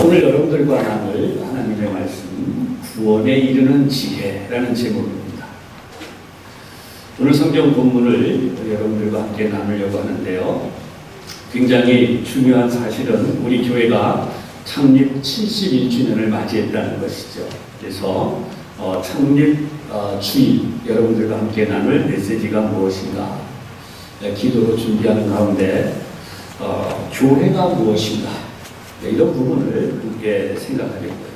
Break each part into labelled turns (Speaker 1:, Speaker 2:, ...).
Speaker 1: 오늘 여러분들과 나눌 하나님의 말씀, 구원에 이르는 지혜라는 제목입니다. 오늘 성경 본문을 여러분들과 함께 나누려고 하는데요. 굉장히 중요한 사실은 우리 교회가 창립 71주년을 맞이했다는 것이죠. 그래서 창립 주일 여러분들과 함께 나눌 메시지가 무엇인가, 기도로 준비하는 가운데 교회가 무엇인가, 이런 부분을 함께 생각하려고요.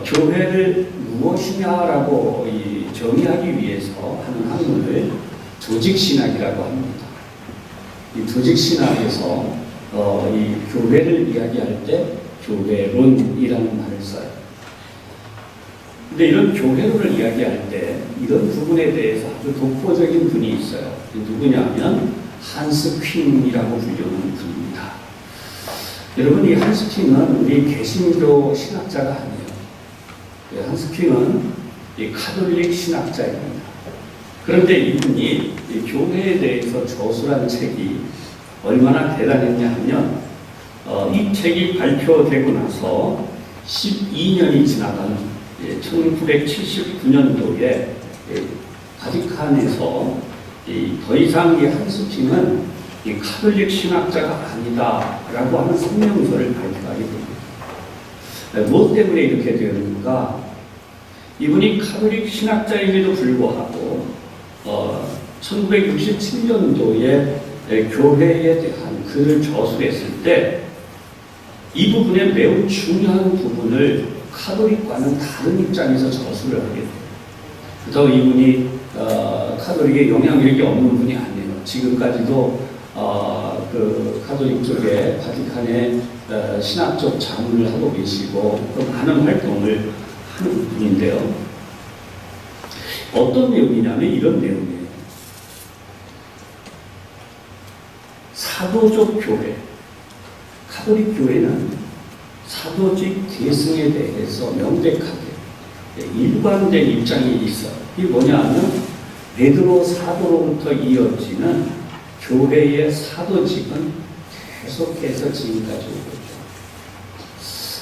Speaker 1: 교회를 무엇이냐라고 정의하기 위해서 하는 학문을 조직신학이라고 합니다. 이 조직신학에서 이 교회를 이야기할 때 교회론이라는 말을 써요. 근데 이런 교회론을 이야기할 때 이런 부분에 대해서 아주 독보적인 분이 있어요. 누구냐면 한스 퀸이라고 불리는 분입니다. 여러분, 이 한스 퀸은 우리 개신교 신학자가 아니에요. 한스 퀸은 이 카톨릭 신학자입니다. 그런데 이분이 이 교회에 대해서 저술한 책이 얼마나 대단했냐 하면 이 책이 발표되고 나서 12년이 지나간 1979년도에 바티칸에서 더 이상 이 한스 퀸은 이 카톨릭 신학자가 아니다라고 하는 성명서를 발표하게 됩니다. 무엇 때문에 이렇게 되었는가? 이분이 카톨릭 신학자임에도 불구하고 1967년도에 교회에 대한 글을 저술했을 때 이 부분에 매우 중요한 부분을 카톨릭과는 다른 입장에서 저술을 하게 돼요. 그렇다고 이분이 카톨릭에 영향력이 없는 분이 아니에요. 지금까지도 그 카톨릭 쪽에 바티칸에 신학적 자문을 하고 계시고 또 많은 활동을 하는 분인데요. 어떤 내용이냐면 이런 내용이에요. 사도적 교회, 카톨릭 교회는 사도직 계승에 대해서 명백하게 일관된 입장이 있어요. 이게 뭐냐면 베드로 사도로부터 이어지는 교회의 사도직은 계속해서 지금까지 오고 있죠.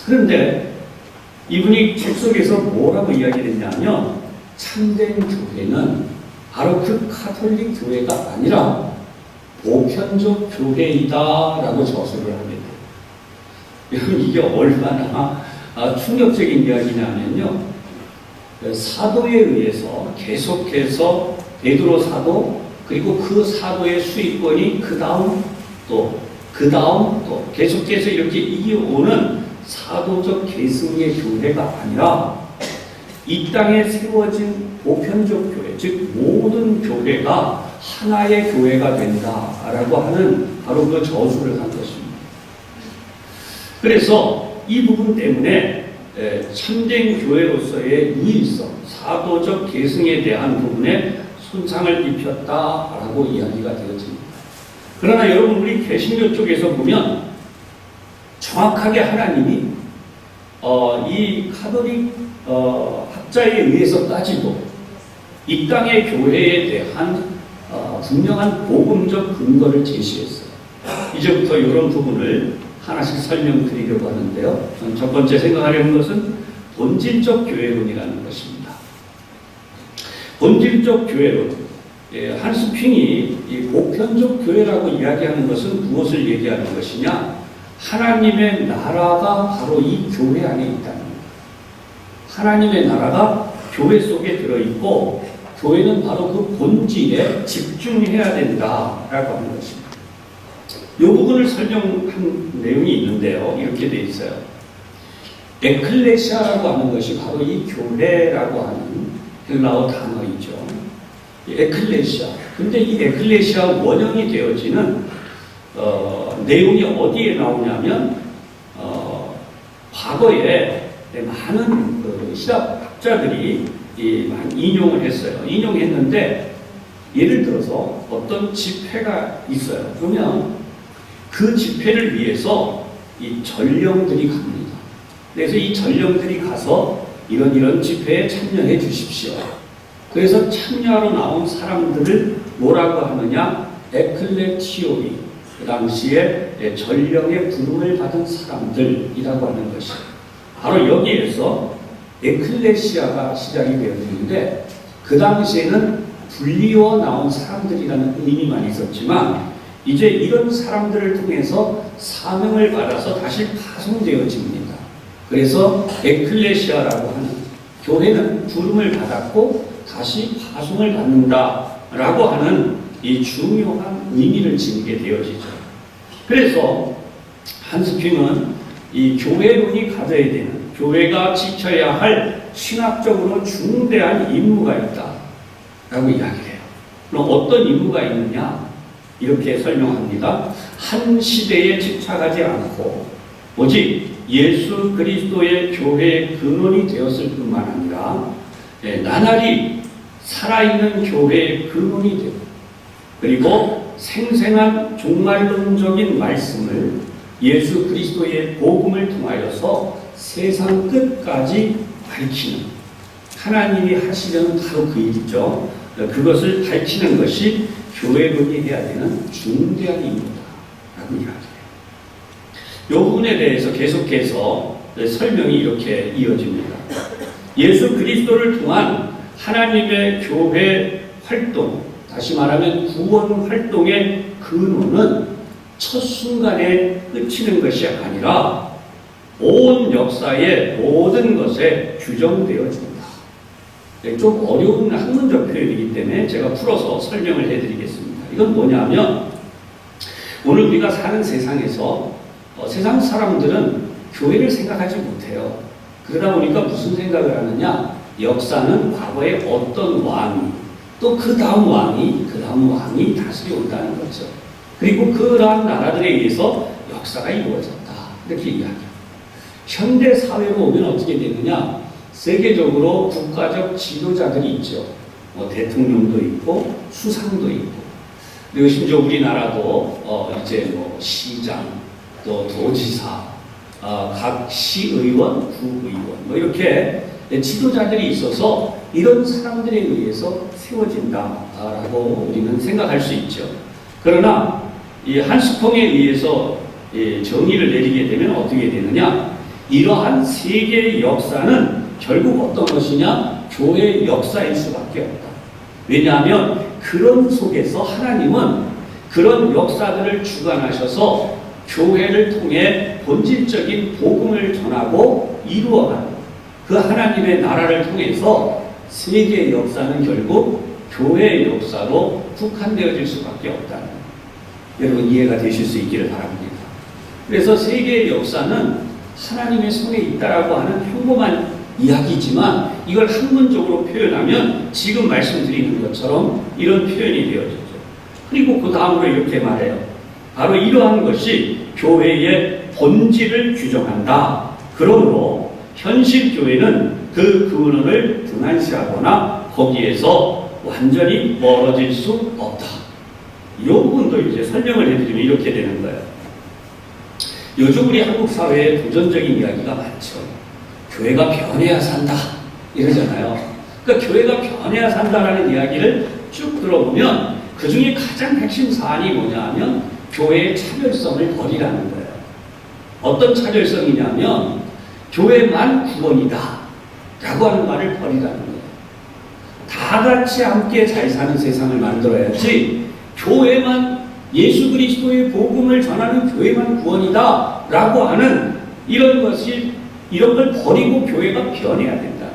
Speaker 1: 그런데 이분이 책 속에서 뭐라고 이야기를 했냐면 참된 교회는 바로 그 카톨릭 교회가 아니라 보편적 교회이다라고 저술을 하게 돼요. 여러분, 이게 얼마나 충격적인 이야기냐면요. 사도에 의해서 계속해서 베드로 사도 그리고 그 사도의 수익권이 그 다음 또 계속해서 이렇게 이어오는 사도적 계승의 교회가 아니라 이 땅에 세워진 보편적 교회, 즉 모든 교회가 하나의 교회가 된다라고 하는 바로 그 저술을 한 것입니다. 그래서 이 부분 때문에 참된 교회로서의 유일성, 사도적 계승에 대한 부분에 손상을 입혔다라고 이야기가 되어집니다. 그러나 여러분, 우리 개신교 쪽에서 보면 정확하게 하나님이 이 카톨릭 학자에 의해서까지도 이 땅의 교회에 대한 분명한 복음적 근거를 제시했어요. 이제부터 이런 부분을 하나씩 설명드리려고 하는데요. 첫 번째 생각하려는 것은 본질적 교회론이라는 것입니다. 본질적 교회론. 한스 퀸이 이 보편적 교회라고 이야기하는 것은 무엇을 얘기하는 것이냐? 하나님의 나라가 바로 이 교회 안에 있다는 거예요. 하나님의 나라가 교회 속에 들어있고 교회는 바로 그 본질에 집중해야 된다라고 하는 것입니다. 이 부분을 설명한 내용이 있는데요. 이렇게 되어 있어요. 에클레시아라고 하는 것이 바로 이 교회라고 하는 헬라어 단어이죠. 에클레시아. 근데 이 에클레시아 원형이 되어지는 내용이 어디에 나오냐면 과거에 많은希腊학자들이 많이 인용을 했어요. 인용했는데 예를 들어서 어떤 집회가 있어요. 그러면 그 집회를 위해서 이 전령들이 갑니다. 그래서 이 전령들이 가서 이런 집회에 참여해 주십시오. 그래서 참여하러 나온 사람들을 뭐라고 하느냐? 에클레티오이, 그 당시에 전령의 부름을 받은 사람들이라고 하는 것이 바로 여기에서 에클레시아가 시작이 되어지는데, 그 당시에는 분리어 나온 사람들이라는 의미만 있었지만 이제 이런 사람들을 통해서 사명을 받아서 다시 파송되어집니다. 그래서 에클레시아라고 하는, 교회는 부름을 받았고 다시 파송을 받는다라고 하는 이 중요한 의미를 지니게 되어지죠. 그래서 한스킹은 이 교회론이 가져야 되는, 교회가 지켜야 할 신학적으로 중대한 임무가 있다라고 이야기를 해요. 그럼 어떤 임무가 있느냐? 이렇게 설명합니다. 한 시대에 집착하지 않고 오직 예수 그리스도의 교회의 근원이 되었을 뿐만 아니라 나날이 살아있는 교회의 근원이 되고, 그리고 생생한 종말론적인 말씀을 예수 그리스도의 복음을 통하여서 세상 끝까지 밝히는, 하나님이 하시려는 바로 그 일이죠. 그것을 밝히는 것이 교회론이 해야 되는 중대한 임무다라고 이야기해요. 이 부분에 대해서 계속해서 설명이 이렇게 이어집니다. 예수 그리스도를 통한 하나님의 교회 활동, 다시 말하면 구원 활동의 근원은 첫 순간에 그치는 것이 아니라 온 역사의 모든 것에 규정되어진다. 좀 어려운 학문적 표현이기 때문에 제가 풀어서 설명을 해드리겠습니다. 이건 뭐냐면, 오늘 우리가 사는 세상에서 세상 사람들은 교회를 생각하지 못해요. 그러다 보니까 무슨 생각을 하느냐? 역사는 과거에 어떤 왕이, 또 그 다음 왕이 다스려 온다는 거죠. 그리고 그러한 나라들에 의해서 역사가 이루어졌다, 이렇게 이야기합니다. 현대 사회로 오면 어떻게 되느냐? 세계적으로 국가적 지도자들이 있죠. 대통령도 있고 수상도 있고, 그리고 심지어 우리나라도 이제 시장, 또 도지사, 각 시의원, 구의원 이렇게 지도자들이 있어서 이런 사람들에 의해서 세워진다라고 우리는 생각할 수 있죠. 그러나 이 한스콩에 의해서 정의를 내리게 되면 어떻게 되느냐? 이러한 세계의 역사는 결국 어떤 것이냐? 교회의 역사일 수밖에 없다. 왜냐하면 그런 속에서 하나님은 그런 역사들을 주관하셔서 교회를 통해 본질적인 복음을 전하고 이루어가는 그 하나님의 나라를 통해서 세계의 역사는 결국 교회의 역사로 국한되어질 수밖에 없다는, 여러분 이해가 되실 수 있기를 바랍니다. 그래서 세계의 역사는 하나님의 손에 있다라고 하는 평범한 이야기지만 이걸 학문적으로 표현하면 지금 말씀드리는 것처럼 이런 표현이 되어지죠. 그리고 그 다음으로 이렇게 말해요. 바로 이러한 것이 교회의 본질을 규정한다. 그러므로 현실 교회는 그 근원을 등한시하거나 거기에서 완전히 멀어질 수 없다. 이 부분도 이제 설명을 해드리면 이렇게 되는 거예요. 요즘 우리 한국 사회에 도전적인 이야기가 많죠. 교회가 변해야 산다 이러잖아요. 그러니까 교회가 변해야 산다라는 이야기를 쭉 들어보면 그 중에 가장 핵심 사안이 뭐냐 하면 교회의 차별성을 버리라는 거예요. 어떤 차별성이냐면 교회만 구원이다 라고 하는 말을 버리라는 거예요. 다 같이 함께 잘 사는 세상을 만들어야지 교회만, 예수 그리스도의 복음을 전하는 교회만 구원이다 라고 하는 이런 걸 버리고 교회가 변해야 된다.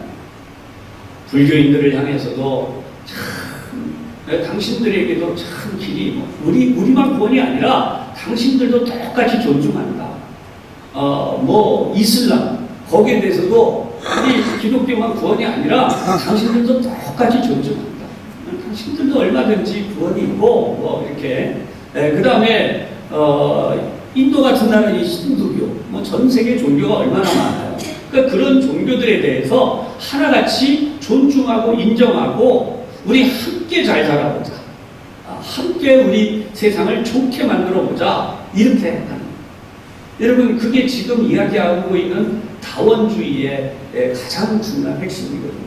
Speaker 1: 불교인들을 향해서도 참, 당신들에게도 참 길이, 우리만 구원이 아니라 당신들도 똑같이 존중한다. 이슬람, 거기에 대해서도 우리 기독교만 구원이 아니라 당신들도 똑같이 존중한다. 당신들도 얼마든지 구원이 있고, 이렇게. 그 다음에, 인도 같은 나라의 힌두교, 전 세계 종교가 얼마나 많아요. 그러니까 그런 종교들에 대해서 하나같이 존중하고 인정하고 우리 함께 잘 살아보자. 함께 우리 세상을 좋게 만들어보자. 이렇게 하는 거예요. 여러분, 그게 지금 이야기하고 있는 다원주의의 가장 중요한 핵심이거든요.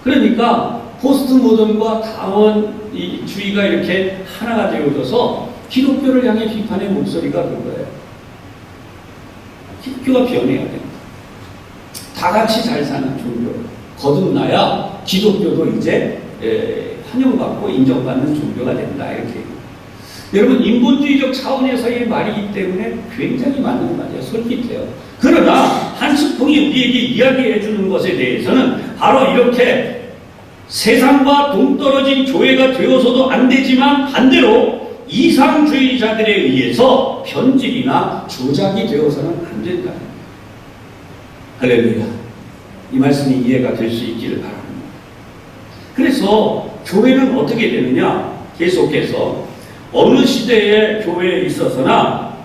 Speaker 1: 그러니까 포스트 모던과 다원주의가 이렇게 하나가 되어져서 기독교를 향해 비판의 목소리가 그거예요. 기독교가 변해야 된다. 다 같이 잘 사는 종교 거듭나야 기독교도 이제 환영받고 인정받는 종교가 된다. 이렇게. 여러분, 인본주의적 차원에서의 말이기 때문에 굉장히 맞는 말이에요. 솔깃해요. 그러나 한스풍이 우리에게 이야기해 주는 것에 대해서는 바로 이렇게 세상과 동떨어진 교회가 되어서도 안 되지만 반대로 이상주의자들에 의해서 편집이나 조작이 되어서는 안 된다. 할렐루야. 이 말씀이 이해가 될 수 있기를 바랍니다. 그래서 교회는 어떻게 되느냐? 계속해서 어느 시대의 교회에 있어서나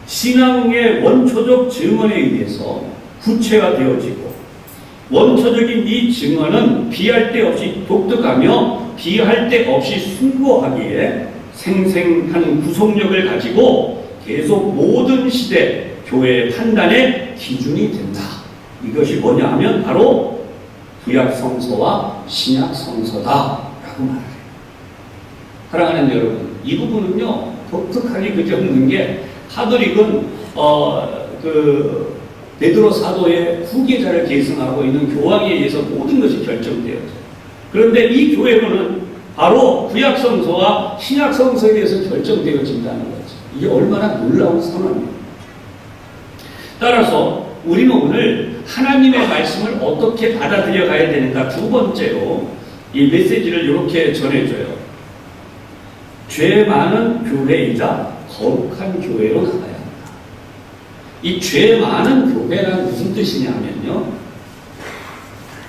Speaker 1: 신앙의 원초적 증언에 의해서 구체화되어지고, 원초적인 이 증언은 비할 데 없이 독특하며 비할 데 없이 숭고하기에 생생한 구속력을 가지고 계속 모든 시대 교회의 판단의 기준이 된다. 이것이 뭐냐 하면 바로 구약성서와 신약성서다라고 말해요. 사랑하는 여러분, 이 부분은요 독특하게 그려놓는 게, 카톨릭은 베드로 사도의 후계자를 계승하고 있는 교황에 의해서 모든 것이 결정되었어요. 그런데 이 교회론은 바로 구약성서와 신약성서에 의해서 결정되어진다는 거죠. 이게 얼마나 놀라운 선언입니다. 따라서 우리는 오늘 하나님의 말씀을 어떻게 받아들여 가야 되는가, 두 번째로 이 메시지를 이렇게 전해줘요. 죄 많은 교회이자 거룩한 교회로 나가야 합니다. 이 죄 많은 교회란 무슨 뜻이냐면요,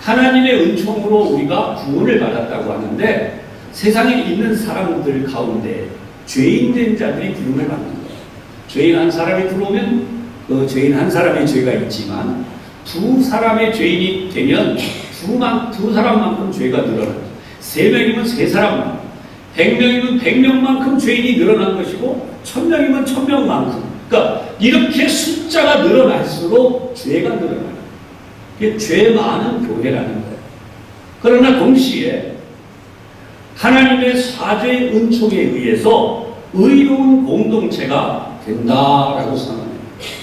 Speaker 1: 하나님의 은총으로 우리가 구원을 받았다고 하는데 세상에 있는 사람들 가운데 죄인된 자들이 부름을 받는 거예요. 죄인 한 사람이 들어오면 그 죄인 한 사람의 죄가 있지만 두 사람의 죄인이 되면 두 사람만큼 죄가 늘어나요. 3명이면 3사람만큼, 100명이면 100명만큼 죄인이 늘어난 것이고 1000명이면 1000명만큼. 그러니까 이렇게 숫자가 늘어날수록 죄가 늘어나요. 이게 죄 많은 교회라는 거예요. 그러나 동시에 하나님의 사죄의 은총에 의해서 의로운 공동체가 된다라고 선언해요.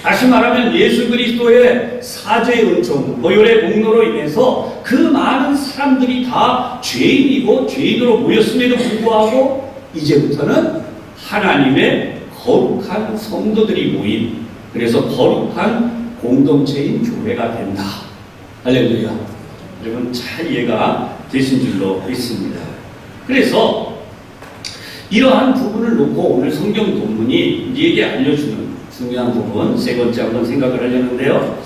Speaker 1: 다시 말하면 예수 그리스도의 사죄의 은총, 보혈의 공로로 인해서 그 많은 사람들이 다 죄인이고 죄인으로 모였음에도 불구하고 이제부터는 하나님의 거룩한 성도들이 모인, 그래서 거룩한 공동체인 교회가 된다. 할렐루야. 여러분 잘 이해가 되신 줄로 믿습니다. 그래서 이러한 부분을 놓고 오늘 성경 본문이 우리에게 알려주는 중요한 부분, 세 번째 한번 생각을 하려는데요.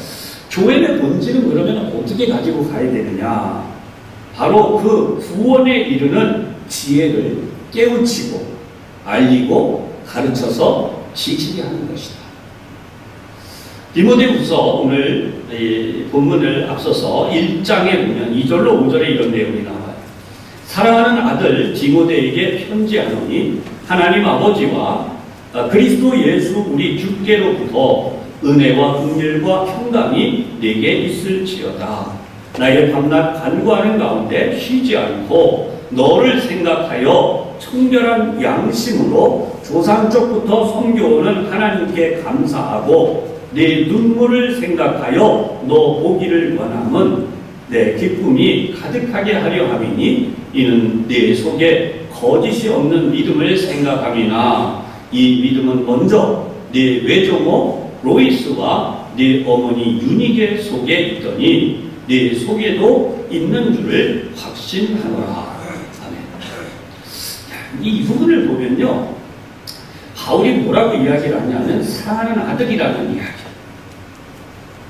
Speaker 1: 교회의 본질은 그러면 어떻게 가지고 가야 되느냐? 바로 그 구원에 이르는 지혜를 깨우치고 알리고 가르쳐서 지키게 하는 것이다. 디모데후서 오늘 이 본문을 앞서서 1장에 보면 2절로 5절에 이런 내용이 나와요. 사랑하는 아들 디모데에게 편지하노니 하나님 아버지와 그리스도 예수 우리 주께로부터 은혜와 긍휼과 평강이 내게 있을지어다. 나의 밤낮 간구하는 가운데 쉬지 않고 너를 생각하여 청결한 양심으로 조상 쪽부터 섬겨오는 하나님께 감사하고 내 눈물을 생각하여 너 보기를 원함은 내 기쁨이 가득하게 하려 함이니 이는 내 속에 거짓이 없는 믿음을 생각함이나 이 믿음은 먼저 네 외조모 로이스와 네 어머니 유니게 속에 있더니 네 속에도 있는 줄을 확신하노라. 아멘. 이 부분을 보면요, 바울이 뭐라고 이야기를 하냐면 사랑하는 아들이라는 이야기.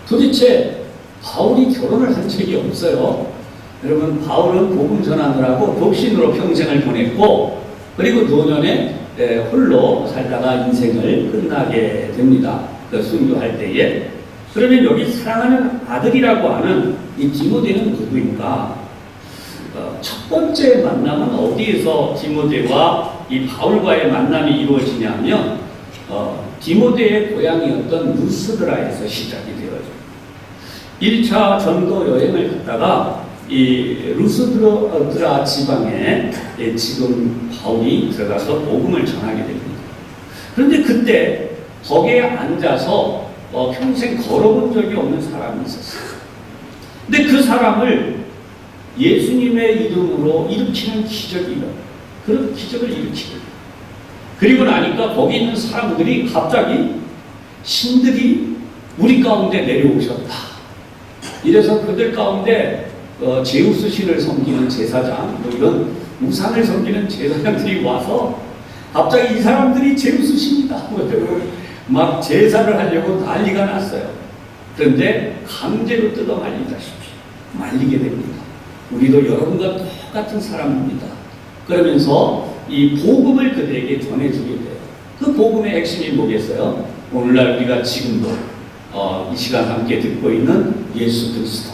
Speaker 1: 도대체 바울이 결혼을 한 적이 없어요. 여러분, 바울은 복음 전하느라고 독신으로 평생을 보냈고, 그리고 노년에 홀로 살다가 인생을 끝나게 됩니다. 그 순교할 때에. 그러면 여기 사랑하는 아들이라고 하는 이 디모데는 누구인가? 첫 번째 만남은 어디에서 디모데와 이 바울과의 만남이 이루어지냐면 디모데의 고향이었던 루스드라에서 시작이 되어요. 1차 전도 여행을 갔다가 이 루스드라 지방에 지금 바울이 들어가서 복음을 전하게 됩니다. 그런데 그때 거기에 앉아서 평생 걸어본 적이 없는 사람이 있었어요. 근데 그 사람을 예수님의 이름으로 일으키는 기적이 일어나요. 그런 기적을 일으키고 그리고 나니까 거기 있는 사람들이 갑자기 신들이 우리 가운데 내려오셨다. 이래서 그들 가운데 제우스 신을 섬기는 제사장, 뭐 이런 우상을 섬기는 제사장들이 와서 갑자기 이 사람들이 제우스 신이다. 막 제사를 하려고 난리가 났어요. 그런데 강제로 뜯어 말리다시피 말리게 됩니다. 우리도 여러분과 똑같은 사람입니다. 그러면서 이 복음을 그들에게 전해주게 돼요. 그 복음의 핵심이 뭐겠어요? 오늘날 우리가 지금도 이 시간 함께 듣고 있는 예수 그리스도,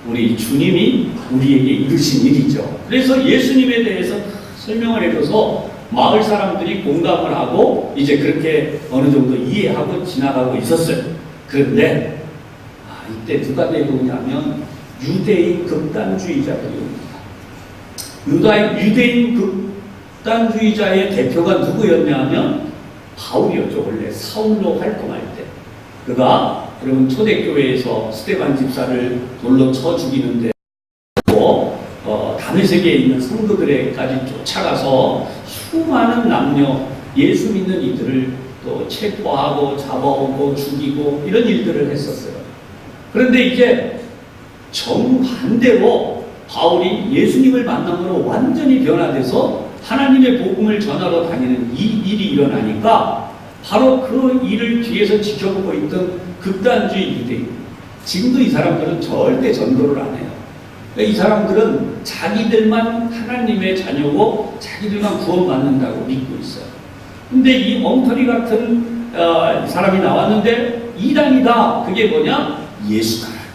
Speaker 1: 우리 주님이 우리에게 이루신 일이죠. 그래서 예수님에 대해서 설명을 해줘서 마을 사람들이 공감을 하고 이제 그렇게 어느 정도 이해하고 지나가고 있었어요. 그런데 이때 누가 내려오냐면 유대인 극단주의자들이 옵니다. 유대인 극단주의자의 대표가 누구였냐면 바울이었죠. 원래 사울로 활동할 때 그가 여러분 초대교회에서 스데반 집사를 돌로 쳐 죽이는데 다메섹에 있는 성도들에까지 쫓아가서 수많은 남녀 예수 믿는 이들을 또 체포하고 잡아오고 죽이고 이런 일들을 했었어요. 그런데 이제 정반대로 바울이 예수님을 만남으로 완전히 변화돼서 하나님의 복음을 전하러 다니는 이 일이 일어나니까 바로 그 일을 뒤에서 지켜보고 있던 극단주의 유대인, 지금도 이 사람들은 절대 전도를 안 해요. 이 사람들은 자기들만 하나님의 자녀고 자기들만 구원받는다고 믿고 있어요. 근데 이 엉터리 같은 사람이 나왔는데 이단이다. 그게 뭐냐? 예수다라는 거예요.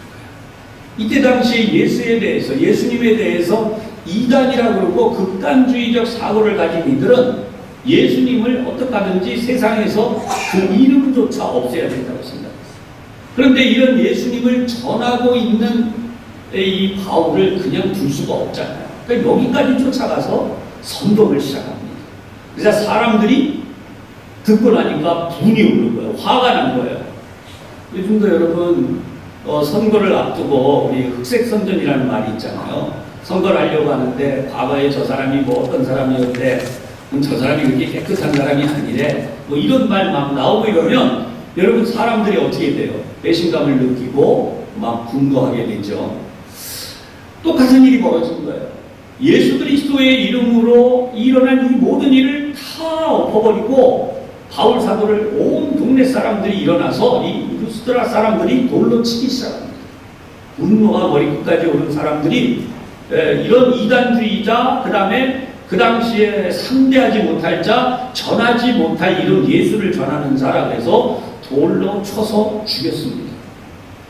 Speaker 1: 이때 당시 예수에 대해서, 예수님에 대해서 이단이라고 그러고 극단주의적 사고를 가진 이들은 예수님을 어떻게 하든지 세상에서 그 이름조차 없애야 된다고 생각했어요. 그런데 이런 예수님을 전하고 있는 이 바울을 그냥 둘 수가 없잖아요. 그러니까 여기까지 쫓아가서 선동을 시작합니다. 그래서 사람들이 듣고 나니까 분이 오는 거예요. 화가 난 거예요. 요즘도 여러분 선거를 앞두고 우리 흑색선전이라는 말이 있잖아요. 선거를 하려고 하는데 과거에 저 사람이 뭐 어떤 사람이었대, 저 사람이 그렇게 깨끗한 사람이 아니래, 뭐 이런 말 막 나오고 이러면 여러분 사람들이 어떻게 돼요? 배신감을 느끼고 막 분노하게 되죠. 똑같은 일이 벌어진 거예요. 예수 그리스도의 이름으로 일어난 이 모든 일을 다 엎어버리고 바울 사도를 온 동네 사람들이 일어나서 이 루스드라 사람들이 돌로 치기 시작합니다. 분노가 머리끝까지 오른 사람들이 이런 이단주의자, 그 다음에 그 당시에 상대하지 못할 자, 전하지 못할 이런 예수를 전하는 자라 해서 돌로 쳐서 죽였습니다.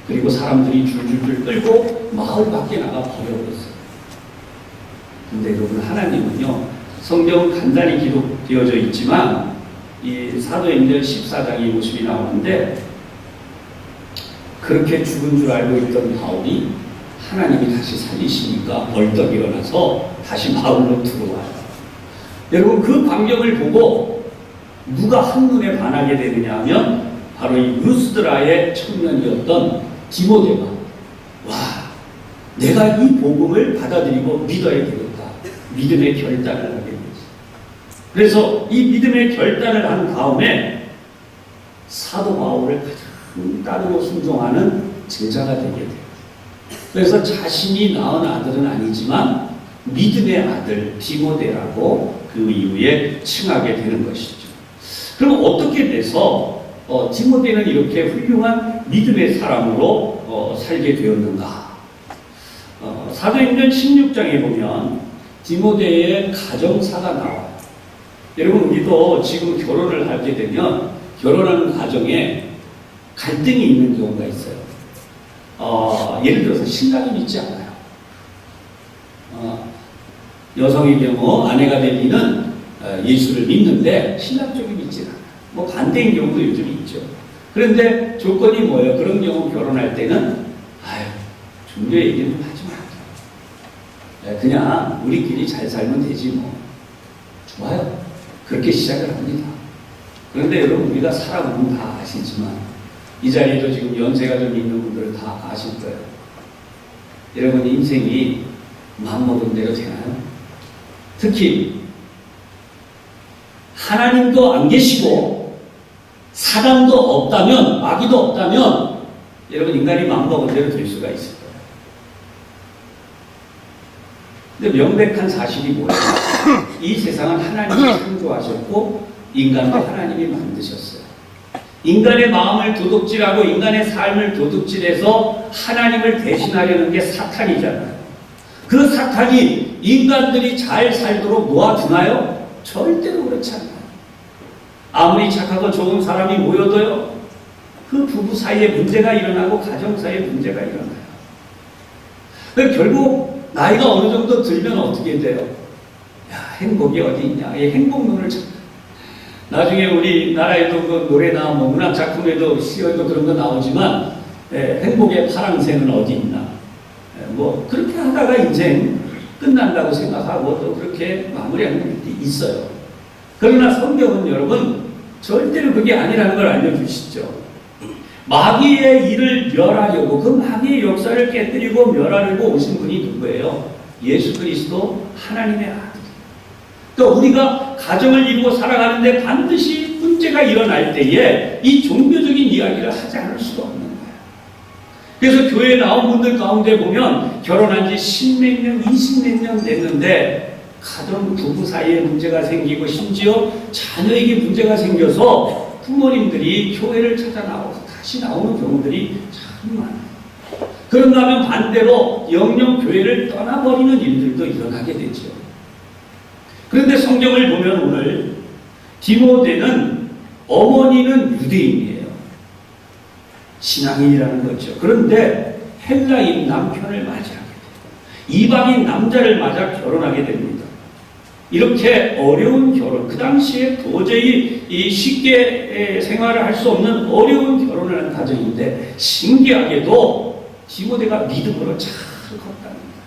Speaker 1: 그리고 사람들이 줄줄줄 끌고 마을 밖에 나가 버려버렸어요. 근데 여러분, 하나님은요, 성경은 간단히 기록되어져 있지만 이 사도행전 14장의 모습이 나오는데, 그렇게 죽은 줄 알고 있던 바울이 하나님이 다시 살리시니까 벌떡 일어나서 다시 마을로 들어와요. 여러분, 그 광경을 보고 누가 한눈에 반하게 되느냐 하면 바로 이 루스드라의 청년이었던 디모데가, 와, 내가 이 복음을 받아들이고 믿어야 되겠다. 믿음의 결단을 하게 됐어요. 그래서 이 믿음의 결단을 한 다음에 사도 바울을 가장 따르고 순종하는 제자가 되게 돼요. 그래서 자신이 낳은 아들은 아니지만 믿음의 아들 디모데라고 그 이후에 칭하게 되는 것이죠. 그럼 어떻게 돼서 디모데는 이렇게 훌륭한 믿음의 사람으로 살게 되었는가? 사도행전 16장에 보면 디모데의 가정사가 나와요. 여러분, 우리도 지금 결혼을 하게 되면 결혼하는 가정에 갈등이 있는 경우가 있어요. 예를 들어서 신랑이 믿지 않아요. 여성의 경우 아내가 될 이는 예수를 믿는데 신랑 쪽이 믿지 않아요. 뭐 반대인 경우도 요즘 있죠. 그런데 조건이 뭐예요? 그런 경우 결혼할 때는 종교 얘기는 좀 하지 마. 그냥 우리끼리 잘 살면 되지 뭐. 좋아요. 그렇게 시작을 합니다. 그런데 여러분, 우리가 살아보면 다 아시지만 이 자리에도 지금 연세가 좀 있는 분들은 다 아실 거예요. 여러분, 인생이 마음먹은 대로 되나요? 특히 하나님도 안 계시고 사단도 없다면, 마귀도 없다면 여러분, 인간이 마음먹은 대로 될 수가 있을 거예요. 근데 명백한 사실이 뭐예요? 이 세상은 하나님이 창조하셨고 인간도 하나님이 만드셨어요. 인간의 마음을 도둑질하고 인간의 삶을 도둑질해서 하나님을 대신하려는 게 사탄이잖아요. 그 사탄이 인간들이 잘 살도록 놓아주나요? 절대로 그렇지 않아요. 아무리 착하고 좋은 사람이 모여도요, 그 부부 사이에 문제가 일어나고 가정 사이에 문제가 일어나요. 결국 나이가 어느 정도 들면 어떻게 돼요? 야, 행복이 어디 있냐? 이 행복론을 찾. 나중에 우리나라에도 그 노래나 뭐 문학 작품에도 시어도 그런 거 나오지만, 행복의 파랑새는 어디 있나? 뭐 그렇게 하다가 인생 끝난다고 생각하고 또 그렇게 마무리하는 분들이 있어요. 그러나 성경은 여러분 절대로 그게 아니라는 걸 알려주시죠. 마귀의 일을 멸하려고, 그 마귀의 역사를 깨뜨리고 멸하려고 오신 분이 누구예요? 예수 그리스도 하나님의 아들. 또 우리가 가정을 이루고 살아가는데 반드시 문제가 일어날 때에 이 종교적인 이야기를 하지 않을 수가 없는 거예요. 그래서 교회에 나온 분들 가운데 보면 결혼한 지 10몇 년, 20몇 년 됐는데 가정 부부 사이에 문제가 생기고 심지어 자녀에게 문제가 생겨서 부모님들이 교회를 찾아 나와서 다시 나오는 경우들이 참 많아요. 그런가 하면 반대로 영영 교회를 떠나버리는 일들도 일어나게 되죠. 그런데 성경을 보면 오늘 디모데는 어머니는 유대인이에요. 신앙인이라는 거죠. 그런데 헬라인 남편을 맞이하게 돼요. 이방인 남자를 맞아 결혼하게 됩니다. 이렇게 어려운 결혼, 그 당시에 도저히 쉽게 생활을 할 수 없는 어려운 결혼을 하는 가정인데 신기하게도 디모데가 믿음으로 잘 컸답니다.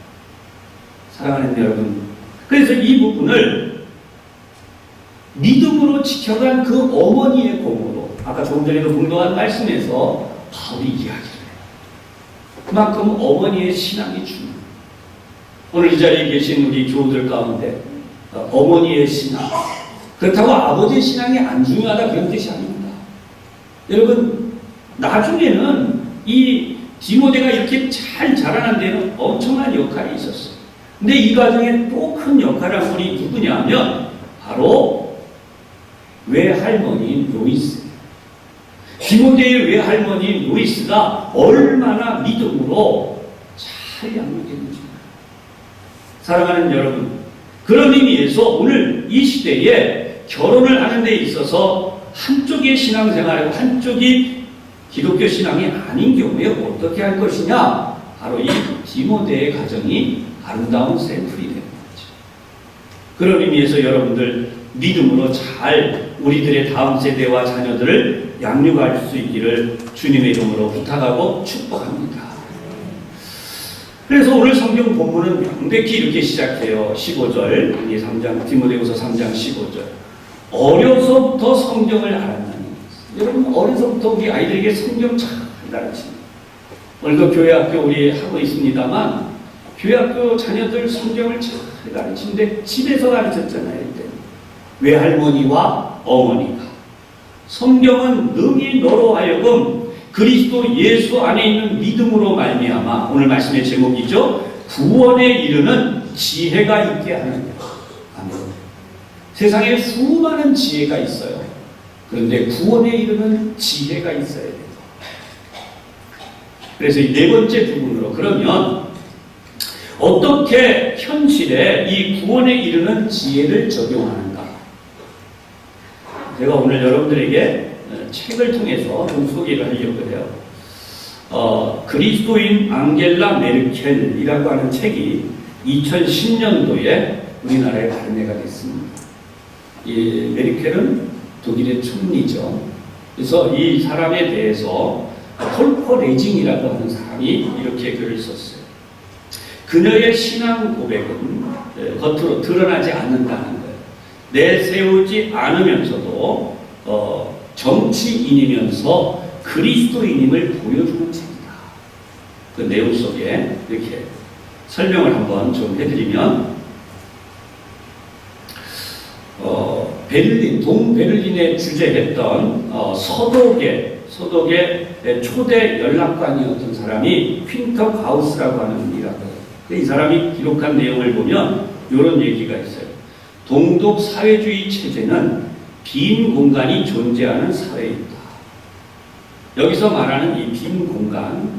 Speaker 1: 사랑하는 여러분, 그래서 이 부분을 믿음으로 지켜간 그 어머니의 공으로, 아까 조금 전에도 공동한 말씀에서 바울이 이야기를 해요. 그만큼 어머니의 신앙이 중요해요. 오늘 이 자리에 계신 우리 교우들 가운데 어머니의 신앙, 그렇다고 아버지의 신앙이 안 중요하다 그런 뜻이 아닙니다. 여러분, 나중에는 이 디모데가 이렇게 잘 자라난 데는 엄청난 역할이 있었어요. 근데 이 과정에 또 큰 역할을 한 분이 누구냐면 바로 외할머니인 로이스. 디모데의 외할머니인 로이스가 얼마나 믿음으로 잘 양육했는지. 사랑하는 여러분, 그런 의미에서 오늘 이 시대에 결혼을 하는 데 있어서 한쪽의 신앙생활이고 한쪽이 기독교 신앙이 아닌 경우에 어떻게 할 것이냐? 바로 이 디모데의 가정이 아름다운 샘플이 되는 거죠. 그런 의미에서 여러분들 믿음으로 잘 우리들의 다음 세대와 자녀들을 양육할 수 있기를 주님의 이름으로 부탁하고 축복합니다. 그래서 오늘 성경 본문은 명백히 이렇게 시작해요. 15절, 3장, 디모데후서 3장 15절. 어려서부터 성경을 알았나니. 여러분, 어려서부터 우리 아이들에게 성경 잘 가르칩니다. 오늘도 교회학교 우리 하고 있습니다만 교회학교 자녀들 성경을 잘 가르치는데 집에서 가르쳤잖아요. 이때. 외할머니와 어머니가. 성경은 능히 너로 하여금 그리스도 예수 안에 있는 믿음으로 말미암아, 오늘 말씀의 제목이죠. 구원에 이르는 지혜가 있게 하는 것. 아멘. 세상에 수많은 지혜가 있어요. 그런데 구원에 이르는 지혜가 있어야 돼요. 그래서 이 네 번째 부분으로, 그러면 어떻게 현실에 이 구원에 이르는 지혜를 적용하는가? 제가 오늘 여러분들에게 책을 통해서 좀 소개를 하려고 해요. 그리스도인 앙겔라 메르켈이라고 하는 책이 2010년도에 우리나라에 발매가 됐습니다. 이 메르켈은 독일의 총리죠. 그래서 이 사람에 대해서 폴커 레징이라고 하는 사람이 이렇게 글을 썼어요. 그녀의 신앙 고백은 겉으로 드러나지 않는다는 거예요. 내세우지 않으면서도 정치인이면서 그리스도인임을 보여주는 책이다. 그 내용 속에 이렇게 설명을 한번 좀 해드리면, 동베를린에 주재했던 서독의 초대 연락관이었던 사람이 퀸터 가우스라고 하는 분이라고요. 이 사람이 기록한 내용을 보면 이런 얘기가 있어요. 동독 사회주의 체제는 빈 공간이 존재하는 사회이다. 여기서 말하는 이 빈 공간,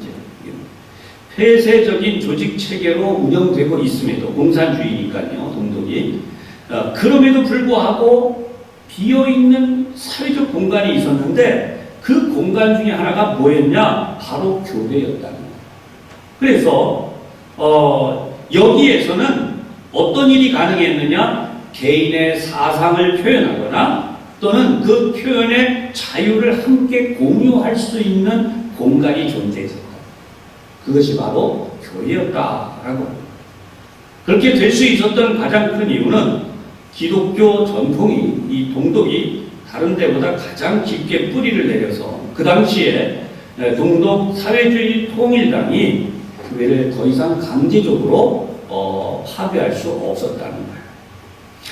Speaker 1: 폐쇄적인 조직 체계로 운영되고 있음에도, 공산주의니까요, 동독이. 그럼에도 불구하고 비어있는 사회적 공간이 있었는데 그 공간 중에 하나가 뭐였냐? 바로 교회였다는 거예요. 그래서 여기에서는 어떤 일이 가능했느냐? 개인의 사상을 표현하거나 또는 그 표현의 자유를 함께 공유할 수 있는 공간이 존재했었다. 그것이 바로 교회였다라고 합니다. 그렇게 될 수 있었던 가장 큰 이유는 기독교 전통이, 이 동독이 다른 데보다 가장 깊게 뿌리를 내려서 그 당시에 동독 사회주의 통일당이 교회를 더 이상 강제적으로 파괴할 수 없었다는 거예요.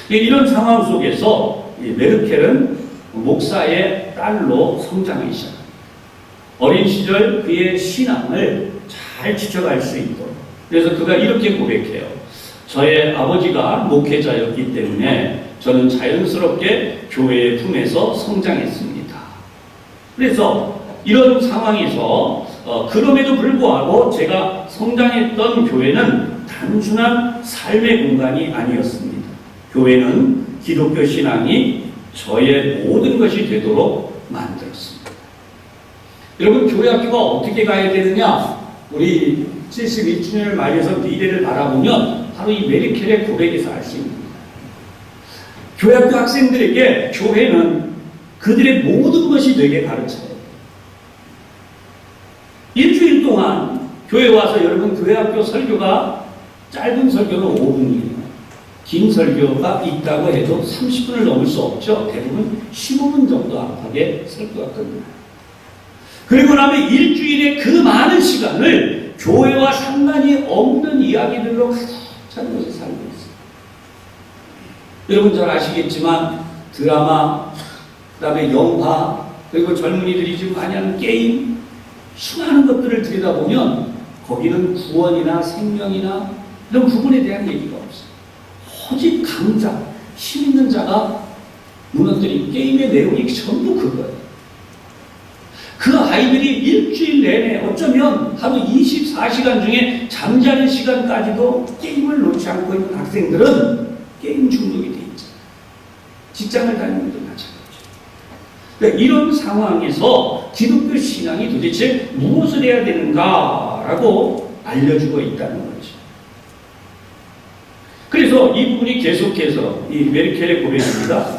Speaker 1: 이런 상황 속에서 메르켈은 목사의 딸로 성장하기 시작합니다. 어린 시절 그의 신앙을 잘 지켜갈 수 있도록. 그래서 그가 이렇게 고백해요. 저의 아버지가 목회자였기 때문에 저는 자연스럽게 교회의 품에서 성장했습니다. 그래서 이런 상황에서 그럼에도 불구하고 제가 성장했던 교회는 단순한 삶의 공간이 아니었습니다. 교회는 기독교 신앙이 저의 모든 것이 되도록 만들었습니다. 여러분, 교회 학교가 어떻게 가야 되느냐? 우리 71주년을 맞이해서 미래를 바라보면 바로 이 메르켈의 고백에서 알 수 있습니다. 교회 학교 학생들에게 교회는 그들의 모든 것이 되게 가르쳐요. 일주일 동안 교회 와서 여러분, 교회 학교 설교가 짧은 설교는 5분이에요. 긴 설교가 있다고 해도 30분을 넘을 수 없죠. 대부분 15분 정도 안팎의 설교가 끝나요. 그리고 나면 일주일에 그 많은 시간을 교회와 상관이 없는 이야기들로 가득 찬 곳에 살고 있어요. 여러분 잘 아시겠지만 드라마, 그 다음에 영화, 그리고 젊은이들이 지금 많이 하는 게임, 수많은 것들을 들여다보면 거기는 구원이나 생명이나 이런 부분에 대한 얘기가 없어요. 오직 강자, 힘 있는 자가 무너뜨린 게임의 내용이 전부 그거예요. 그 아이들이 일주일 내내 어쩌면 하루 24시간 중에 잠자는 시간까지도 게임을 놓지 않고 있는 학생들은 게임 중독이 돼 있잖아요. 직장을 다니는 것도 마찬가지죠. 그러니까 이런 상황에서 기독교 신앙이 도대체 무엇을 해야 되는가라고 알려주고 있다는 거죠. 그래서 이 부분이 계속해서 이 메르켈의 고백입니다.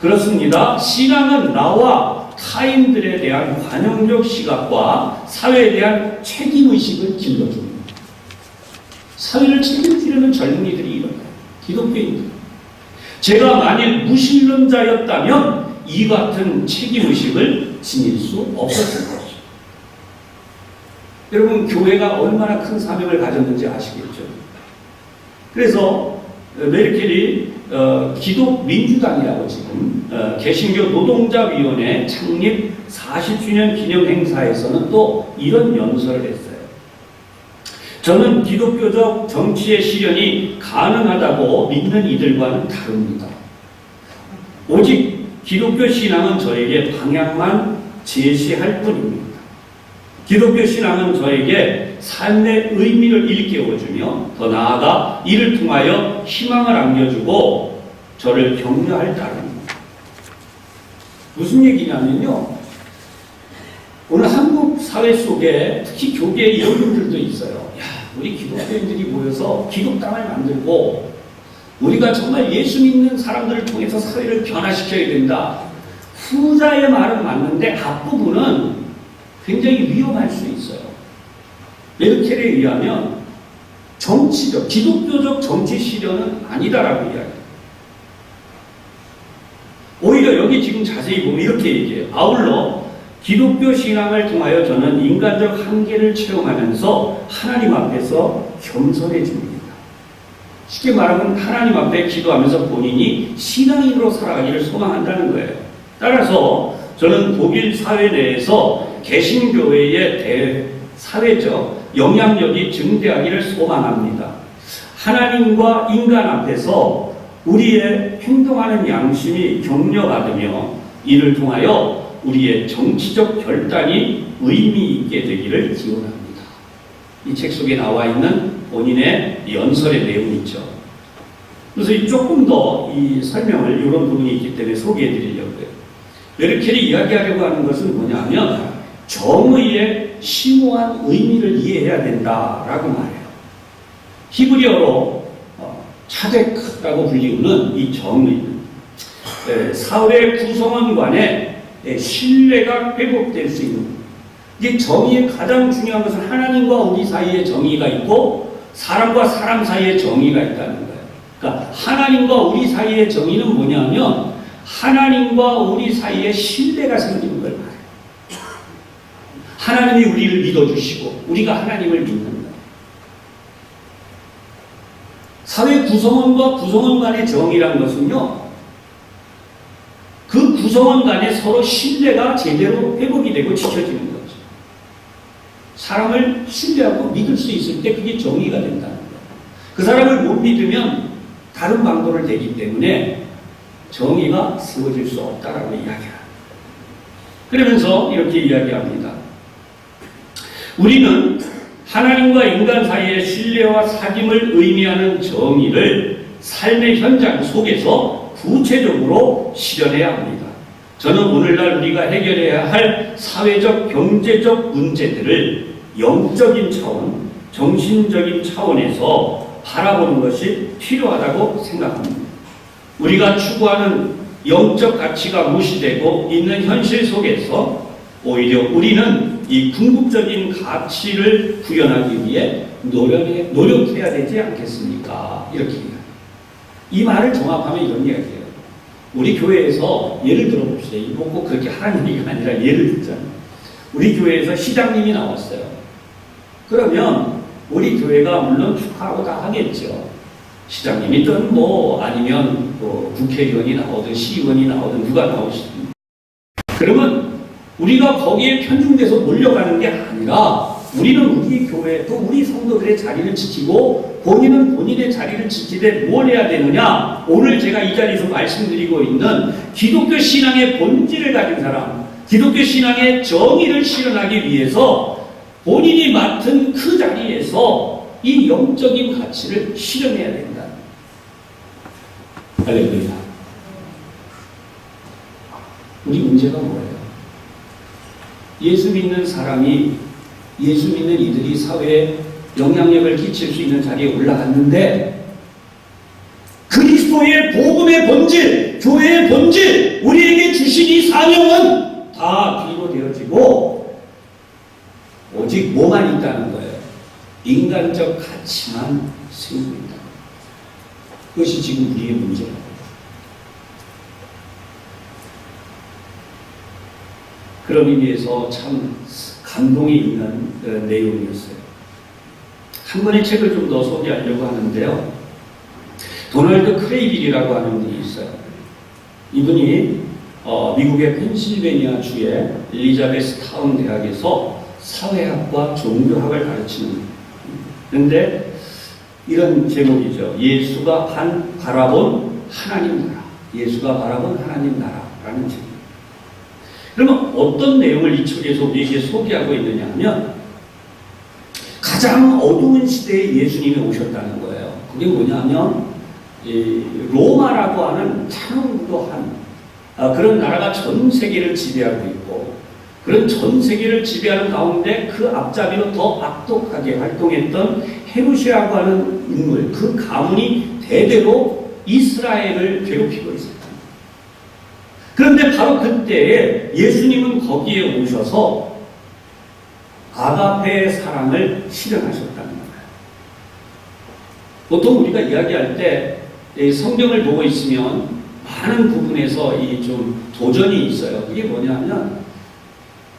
Speaker 1: 그렇습니다. 신앙은 나와 타인들에 대한 관용적 시각과 사회에 대한 책임의식을 길러줍니다. 사회를 책임지려는 젊은이들이 일어나요. 기독교인들. 제가 만일 무신론자였다면 이 같은 책임의식을 지닐 수 없었을 것이죠. 여러분, 교회가 얼마나 큰 사명을 가졌는지 아시겠죠? 그래서 메르켈이 기독민주당이라고 지금 개신교 노동자위원회 창립 40주년 기념 행사에서는 또 이런 연설을 했어요. 저는 기독교적 정치의 실현이 가능하다고 믿는 이들과는 다릅니다. 오직 기독교 신앙은 저에게 방향만 제시할 뿐입니다. 기독교 신앙은 저에게 삶의 의미를 일깨워주며 더 나아가 이를 통하여 희망을 안겨주고 저를 격려할 따름입니다. 무슨 얘기냐면요, 오늘 한국 사회 속에 특히 교계 이런 분들도 있어요. 야, 우리 기독교인들이 모여서 기독당을 만들고 우리가 정말 예수 믿는 사람들을 통해서 사회를 변화시켜야 된다. 후자의 말은 맞는데 앞부분은 굉장히 위험할 수 있어요. 메르켈에 의하면 정치적, 기독교적 정치 실현은 아니다라고 이야기해요. 오히려 여기 지금 자세히 보면 이렇게 얘기해요. 아울러 기독교 신앙을 통하여 저는 인간적 한계를 체험하면서 하나님 앞에서 겸손해집니다. 쉽게 말하면 하나님 앞에 기도하면서 본인이 신앙인으로 살아가기를 소망한다는 거예요. 따라서 저는 독일 사회 내에서 개신교회의 사회적 영향력이 증대하기를 소망합니다. 하나님과 인간 앞에서 우리의 행동하는 양심이 격려받으며 이를 통하여 우리의 정치적 결단이 의미 있게 되기를 기원합니다. 이 책 속에 나와 있는 본인의 연설의 내용이죠. 그래서 조금 더 이 설명을 이런 부분이 있기 때문에 소개해 드리려고요. 메르켈이 이야기하려고 하는 것은 뭐냐면 정의의 심오한 의미를 이해해야 된다라고 말해요. 히브리어로 차데크라고 불리우는 이 정의는 사회 구성원 간의 신뢰가 회복될 수 있는, 이게 정의의 가장 중요한 것은 하나님과 우리 사이에 정의가 있고 사람과 사람 사이에 정의가 있다는 거예요. 그러니까 하나님과 우리 사이의 정의는 뭐냐면 하나님과 우리 사이에 신뢰가 생기는 걸 말해요. 하나님이 우리를 믿어주시고 우리가 하나님을 믿는 거예요. 사회 구성원과 구성원 간의 정의란 것은요, 그 구성원 간에 서로 신뢰가 제대로 회복이 되고 지켜지는 거죠. 사람을 신뢰하고 믿을 수 있을 때 그게 정의가 된다는 거예요. 그 사람을 못 믿으면 다른 방도를 대기 때문에 정의가 세워질 수 없다라고 이야기합니다. 그러면서 이렇게 이야기합니다. 우리는 하나님과 인간 사이의 신뢰와 사귐을 의미하는 정의를 삶의 현장 속에서 구체적으로 실현해야 합니다. 저는 오늘날 우리가 해결해야 할 사회적, 경제적 문제들을 영적인 차원, 정신적인 차원에서 바라보는 것이 필요하다고 생각합니다. 우리가 추구하는 영적 가치가 무시되고 있는 현실 속에서 오히려 우리는 이 궁극적인 가치를 구현하기 위해 노력해야 되지 않겠습니까? 이렇게 이야기해요. 이 말을 종합하면 이런 이야기예요. 우리 교회에서 예를 들어봅시다. 이거 꼭 그렇게 하라는 얘기가 아니라 예를 듣자면 우리 교회에서 시장님이 나왔어요. 그러면 우리 교회가 물론 축하하고 다 하겠죠. 시장님이든 뭐 아니면 뭐 국회의원이 나오든 시의원이 나오든 누가 나오시든, 그러면 우리가 거기에 편중돼서 몰려가는 게 아니라 우리는 우리 교회 또 우리 성도들의 자리를 지키고 본인은 본인의 자리를 지키되 뭘 해야 되느냐? 오늘 제가 이 자리에서 말씀드리고 있는 기독교 신앙의 본질을 가진 사람, 기독교 신앙의 정의를 실현하기 위해서 본인이 맡은 그 자리에서 이 영적인 가치를 실현해야 된다. 할렐루야. 우리 문제가 뭐예요? 예수 믿는 사람이, 예수 믿는 이들이 사회에 영향력을 끼칠 수 있는 자리에 올라갔는데 그리스도의 복음의 본질, 교회의 본질, 우리에게 주신 이 사명은 다 뒤로 되어지고 오직 뭐만 있다는 거예요. 인간적 가치만 세우고 있다. 그것이 지금 우리의 문제예요. 그런 의미에서 참 감동이 있는 내용이었어요. 한 권의 책을 좀 더 소개하려고 하는데요. 도널드 크레이빌이라고 하는 분이 있어요. 이분이 미국의 펜실베니아 주의 엘리자베스 타운 대학에서 사회학과 종교학을 가르치는 분이에요. 그런데 이런 제목이죠. 예수가 바라본 하나님 나라. 예수가 바라본 하나님 나라라는 제목. 그러면 어떤 내용을 이 책에서 우리에게 소개하고 있느냐 하면 가장 어두운 시대에 예수님이 오셨다는 거예요. 그게 뭐냐면 로마라고 하는 창후한 그런 나라가 전 세계를 지배하고 있고, 그런 전 세계를 지배하는 가운데 그 앞잡이로 더 악독하게 활동했던 헤롯이라고 하는 인물, 그 가문이 대대로 이스라엘을 괴롭히고 있었다. 그런데 바로 그때에 예수님은 거기에 오셔서 아가페의 사랑을 실현하셨다는 거예요. 보통 우리가 이야기할 때 성경을 보고 있으면 많은 부분에서 이 좀 도전이 있어요. 그게 뭐냐면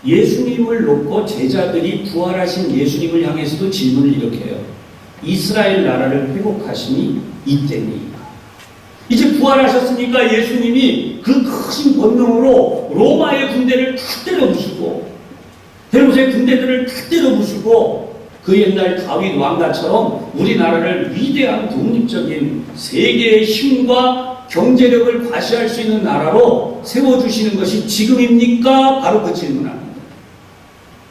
Speaker 1: 예수님을 놓고 제자들이 부활하신 예수님을 향해서도 질문을 이렇게 해요. 이스라엘 나라를 회복하시니 이때니까. 이제 부활하셨으니까 예수님이 그 크신 권능으로 로마의 군대를 다 때려부수고 헤롯의 군대들을 다 때려부수고 그 옛날 다윗 왕가처럼 우리나라를 위대한 독립적인 세계의 힘과 경제력을 과시할 수 있는 나라로 세워주시는 것이 지금입니까? 바로 그 질문합니다.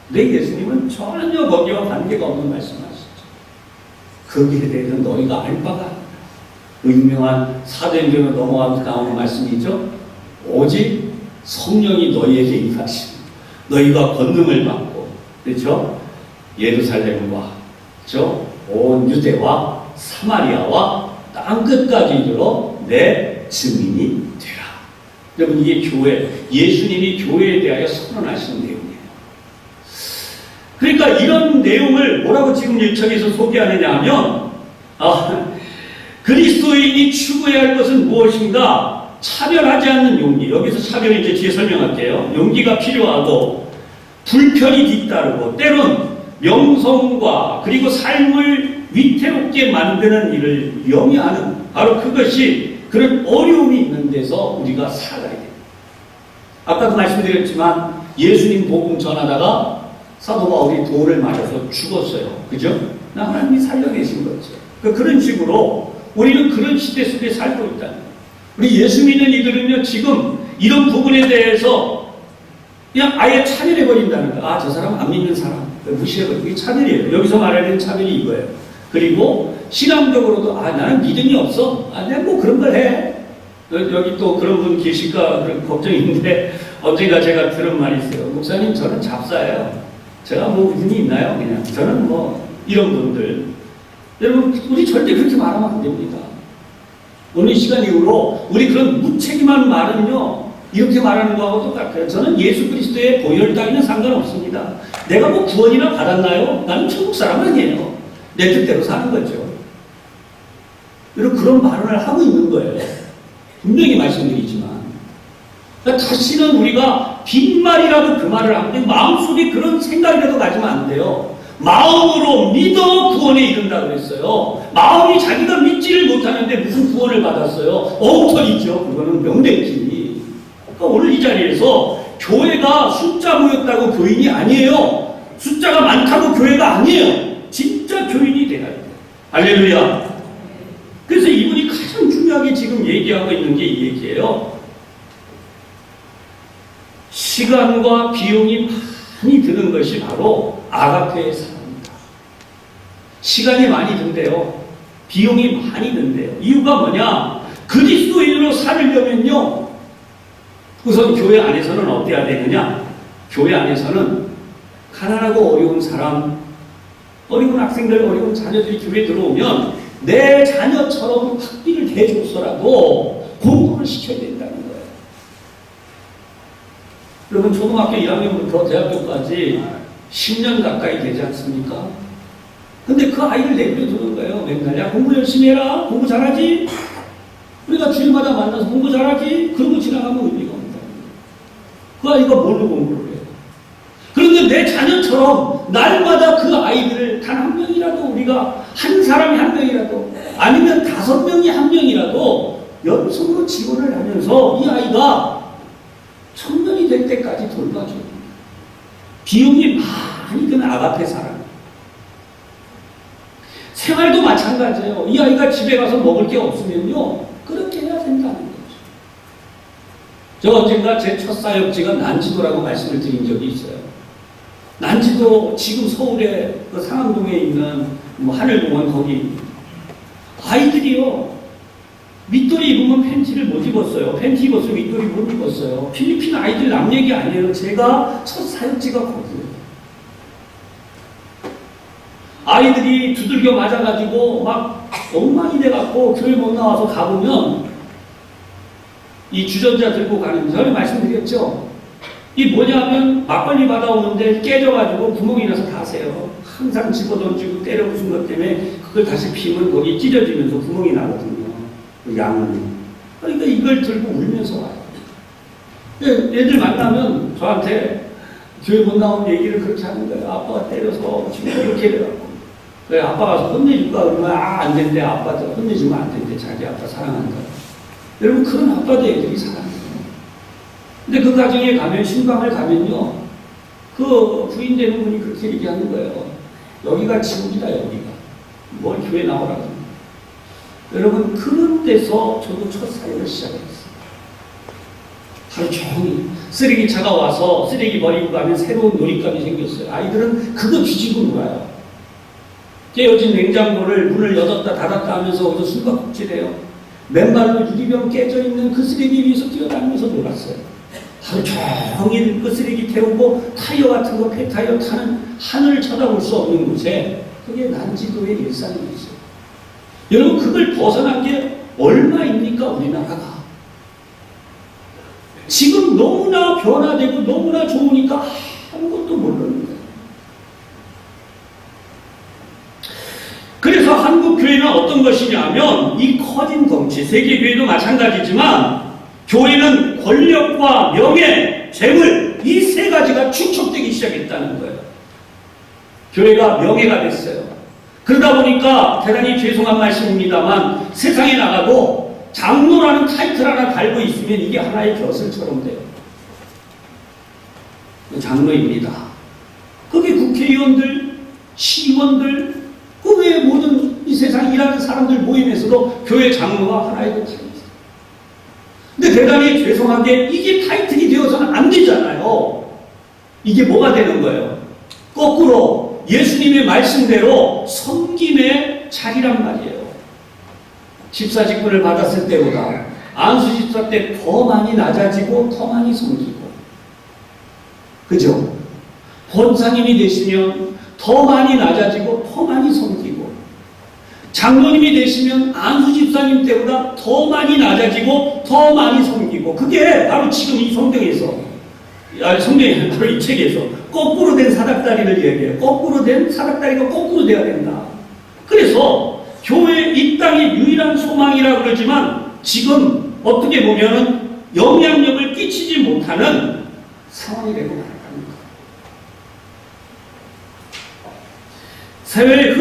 Speaker 1: 근데 예수님은 전혀 거기와 관계가 없는 말씀하시죠. 거기에 대해서는 너희가 알 바가 아니라. 그 유명한 사도행전으로 넘어가면서 나오는 말씀이죠. 오직 성령이 너희에게 임하시고 너희가 권능을 받고, 그렇죠? 예루살렘과 그렇죠? 온 유대와 사마리아와 땅 끝까지 이르러 내 증인이 되라. 여러분, 이게 교회, 예수님이 교회에 대하여 선언하시는 내용이에요. 그러니까 이런 내용을 뭐라고 지금 일청에서 소개하느냐 하면 그리스도인이 추구해야 할 것은 무엇인가? 차별하지 않는 용기. 여기서 차별을 이제 뒤에 설명할게요. 용기가 필요하고 불편이 뒤따르고 때론 명성과 그리고 삶을 위태롭게 만드는 일을 영위하는 바로 그것이 그런 어려움이 있는 데서 우리가 살아야 돼요. 아까도 말씀드렸지만 예수님 복음 전하다가 사도 바울이 돌을 맞아서 죽었어요. 그죠? 하나님이 살려내신 거죠. 그런 식으로 우리는 그런 시대 속에 살고 있다는 거예요. 우리 예수 믿는 이들은요, 지금 이런 부분에 대해서 그냥 아예 차별해버린다는 거예요. 저 사람 안 믿는 사람. 무시해버리고. 이게 차별이에요. 여기서 말하는 차별이 이거예요. 그리고 신앙적으로도 나는 믿음이 없어. 내가 뭐 그런 걸 해. 여기 또 그런 분 계실까 그런 걱정인데 언젠가 제가 들은 말이 있어요. 목사님, 저는 잡사예요. 제가 뭐 믿음이 있나요? 그냥 저는 뭐 이런 분들. 여러분, 우리 절대 그렇게 말하면 안 됩니다. 오늘 시간 이후로 우리 그런 무책임한 말은요, 이렇게 말하는 거하고 똑같아요. 저는 예수 그리스도의 보혈 따위는 상관없습니다. 내가 뭐 구원이나 받았나요? 나는 천국 사람 아니에요. 내 뜻대로 사는 거죠. 여러분, 그런 발언을 하고 있는 거예요. 분명히 말씀드리지만. 그러니까 다시는 우리가 빈말이라도 그 말을 하는데 마음속에 그런 생각이라도 가지면 안 돼요. 마음으로 믿어 구원에 이른다 그랬어요. 마음이 자기가 믿지를 못하는데 무슨 구원을 받았어요? 엉터리죠. 그거는 명백히. 그러니까 오늘 이 자리에서 교회가 숫자 모였다고 교인이 아니에요. 숫자가 많다고 교회가 아니에요. 진짜 교인이 돼야 돼요. 할렐루야. 그래서 이분이 가장 중요하게 지금 얘기하고 있는 게 이 얘기예요. 시간과 비용이 많이 드는 것이 바로 아가페의 사랑입니다. 시간이 많이 든대요. 비용이 많이 든대요. 이유가 뭐냐? 그리스도인으로 살려면요, 우선 교회 안에서는 어때야 되느냐? 교회 안에서는 가난하고 어려운 사람, 어려운 학생들, 어려운 자녀들이 교회에 들어오면 내 자녀처럼 학비를 대줘서라도 공부를 시켜야 된다는 거예요. 여러분, 초등학교 1학년부터 대학교까지 10년 가까이 되지 않습니까? 근데 그 아이를 내버려두는 거예요. 맨날, 야, 공부 열심히 해라. 공부 잘하지? 우리가 주일마다 만나서 공부 잘하지? 그러고 지나가면 의미가 없다. 그 아이가 뭘로 공부를 해요? 그런데 내 자녀처럼 날마다 그 아이들을 단 한 명이라도 우리가 한 사람이 한 명이라도 아니면 5명이 한 명이라도 연속으로 지원을 하면서 이 아이가 청년이 될 때까지 돌봐줘요. 비용이 많이 드는 아가페 사랑. 생활도 마찬가지예요. 이 아이가 집에 가서 먹을 게 없으면요, 그렇게 해야 된다는 거죠. 저 언젠가 제 첫 사역지가 난지도라고 말씀을 드린 적이 있어요. 난지도 지금 서울에 그 상암동에 있는 뭐 하늘공원 거기 아이들이요, 밑돌이 입으면 팬티를 못 입었어요. 팬티 입었으면 밑돌이 못 입었어요. 필리핀 아이들 남 얘기 아니에요. 제가 첫 사역지가 거기예요. 아이들이 두들겨 맞아가지고 막 엉망이 돼갖고 교회 못 나와서 가보면 이 주전자 들고 가는, 전에 말씀드렸죠. 이 뭐냐면 막걸리 받아오는데 깨져가지고 구멍이 나서 가세요. 항상 집어던지고 때려부순 것 때문에 그걸 다시 피면 거기 찢어지면서 구멍이 나거든요. 그 양은. 그러니까 이걸 들고 울면서 와요. 애들 만나면 저한테 교회 못 나온 얘기를 그렇게 하는 거예요. 아빠가 때려서 지금 이렇게 돼갖고. 그래, 아빠가 가서 혼내줄까? 그러면, 안 된대. 아빠한테 혼내주면 안 된대. 자기 아빠 사랑한다. 여러분, 그런 아빠도 애들이 사랑해요. 근데 그 가정에 가면, 신방을 가면요. 그 부인 되는 분이 그렇게 얘기하는 거예요. 여기가 지옥이다, 여기가. 뭘 교회 나오라고. 여러분, 그런 데서 저도 첫 사역을 시작했어요. 하루 종일 쓰레기차가 와서 쓰레기 버리고 가면 새로운 놀잇감이 생겼어요. 아이들은 그거 뒤지고 놀아요. 깨어진 냉장고를 문을 열었다 닫았다 하면서 어디서 숨바꼭질해요. 맨발로 유리병 깨져 있는 그 쓰레기 위에서 뛰어다니면서 놀았어요. 하루 종일 그 쓰레기 태우고 타이어 같은 거 폐타이어 타는 하늘을 쳐다볼 수 없는 곳에 그게 난지도의 일상이었어요. 여러분, 그걸 벗어난 게 얼마입니까, 우리나라가? 지금 너무나 변화되고 너무나 좋으니까 아무것도 모르는 거예요. 그래서 한국 교회는 어떤 것이냐면 이 커진 덩치, 세계 교회도 마찬가지지만 교회는 권력과 명예, 재물 이 세 가지가 축적되기 시작했다는 거예요. 교회가 명예가 됐어요. 그러다 보니까 대단히 죄송한 말씀입니다만 세상에 나가도 장로라는 타이틀 하나 달고 있으면 이게 하나의 벼슬처럼 돼요. 장로입니다. 그게 국회의원들, 시의원들, 그 외에 모든 이 세상 일하는 사람들 모임에서도 교회 장로가 하나의 그 타이틀. 근데 대단히 죄송한 게 이게 타이틀이 되어서는 안 되잖아요. 이게 뭐가 되는 거예요? 거꾸로 예수님의 말씀대로 섬김의 자리란 말이에요. 집사 직분을 받았을 때보다 안수 집사 때 더 많이 낮아지고 더 많이 섬기고, 그죠? 본사님이 되시면 더 많이 낮아지고 더 많이 섬기고, 장로님이 되시면 안수 집사님 때보다 더 많이 낮아지고 더 많이 섬기고, 그게 바로 지금 이 성경에서, 성경이 바로 이 책에서 거꾸로 된 사닥다리를 얘기해요. 거꾸로 된 사닥다리가 거꾸로 돼야 된다. 그래서 교회 이 땅의 유일한 소망이라 그러지만 지금 어떻게 보면은 영향력을 끼치지 못하는 상황이 되고 말합니다. 사회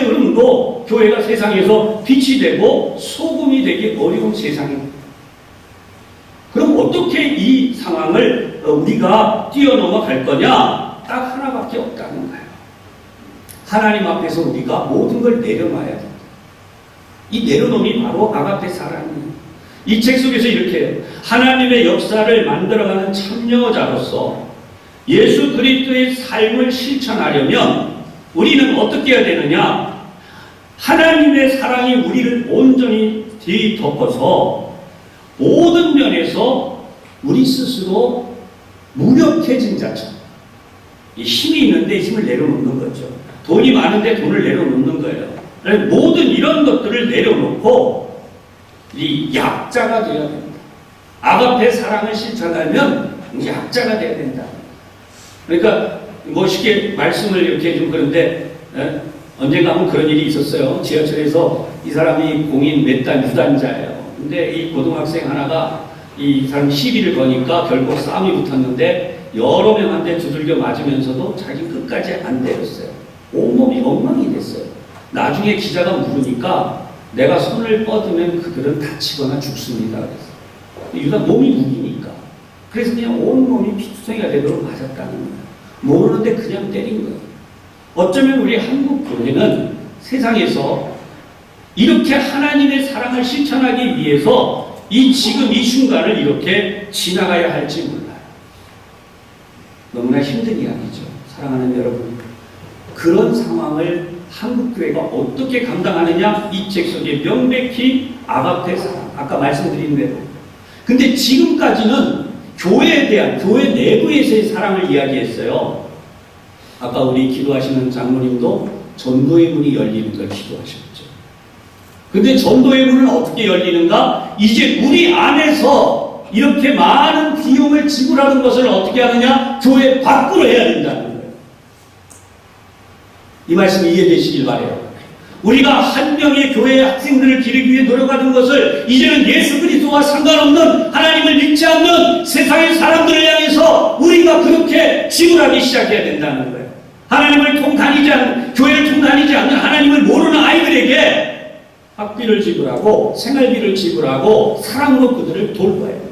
Speaker 1: 흐름도 교회가 세상에서 빛이 되고 소금이 되기 어려운 세상입니다. 그럼 어떻게 이 상황을 우리가 뛰어넘어 갈 거냐? 딱 하나밖에 없다는 거예요. 하나님 앞에서 우리가 모든 걸 내려놔야 됩니다. 이 내려놓음이 바로 아가페 사랑이에요. 이 책 속에서 이렇게 해요. 하나님의 역사를 만들어가는 참여자로서 예수 그리스도의 삶을 실천하려면 우리는 어떻게 해야 되느냐? 하나님의 사랑이 우리를 온전히 뒤덮어서 모든 면에서 우리 스스로 무력해진 자처럼, 힘이 있는데 힘을 내려놓는 거죠. 돈이 많은데 돈을 내려놓는 거예요. 모든 이런 것들을 내려놓고 이 약자가 되어야 된다. 아가페 사랑을 실천하면 약자가 되어야 된다. 그러니까 뭐 쉽게 말씀을 이렇게 좀 그런데 언젠가 한번 그런 일이 있었어요. 지하철에서 이 사람이 공인 몇 단 유단자예요. 근데 이 고등학생 하나가 이 사람 시비를 거니까 결국 싸움이 붙었는데 여러 명한테 두들겨 맞으면서도 자기 끝까지 안 때렸어요. 온몸이 엉망이 됐어요. 나중에 기자가 물으니까 내가 손을 뻗으면 그들은 다치거나 죽습니다. 그래서 유다 몸이 무기니까. 그래서 그냥 온몸이 피투성이가 되도록 맞았다는 거예요. 모르는데 그냥 때린 거예요. 어쩌면 우리 한국 교회는 세상에서 이렇게 하나님의 사랑을 실천하기 위해서 지금 이 순간을 이렇게 지나가야 할지 몰라요. 너무나 힘든 이야기죠. 사랑하는 여러분. 그런 상황을 한국교회가 어떻게 감당하느냐? 이 책 속에 명백히 아가페 사랑, 아까 말씀드린 대로. 근데 지금까지는 교회에 대한, 교회 내부에서의 사랑을 이야기했어요. 아까 우리 기도하시는 장로님도 전도의 문이 열리는 걸 기도하셨죠. 근데 전도의 문은 어떻게 열리는가? 이제 우리 안에서 이렇게 많은 비용을 지불하는 것을 어떻게 하느냐? 교회 밖으로 해야 된다는 거예요. 이 말씀이 이해되시길 바라요. 우리가 한 명의 교회 학생들을 기르기 위해 노력하는 것을 이제는 예수 그리스도와 상관없는 하나님을 믿지 않는 세상의 사람들을 향해서 우리가 그렇게 지불하기 시작해야 된다는 거예요. 하나님을 통다니지 않는, 교회를 통다니지 않는 하나님을 모르는 아이들에게 학비를 지불하고 생활비를 지불하고 사랑으로 그들을 돌봐야 됩니다.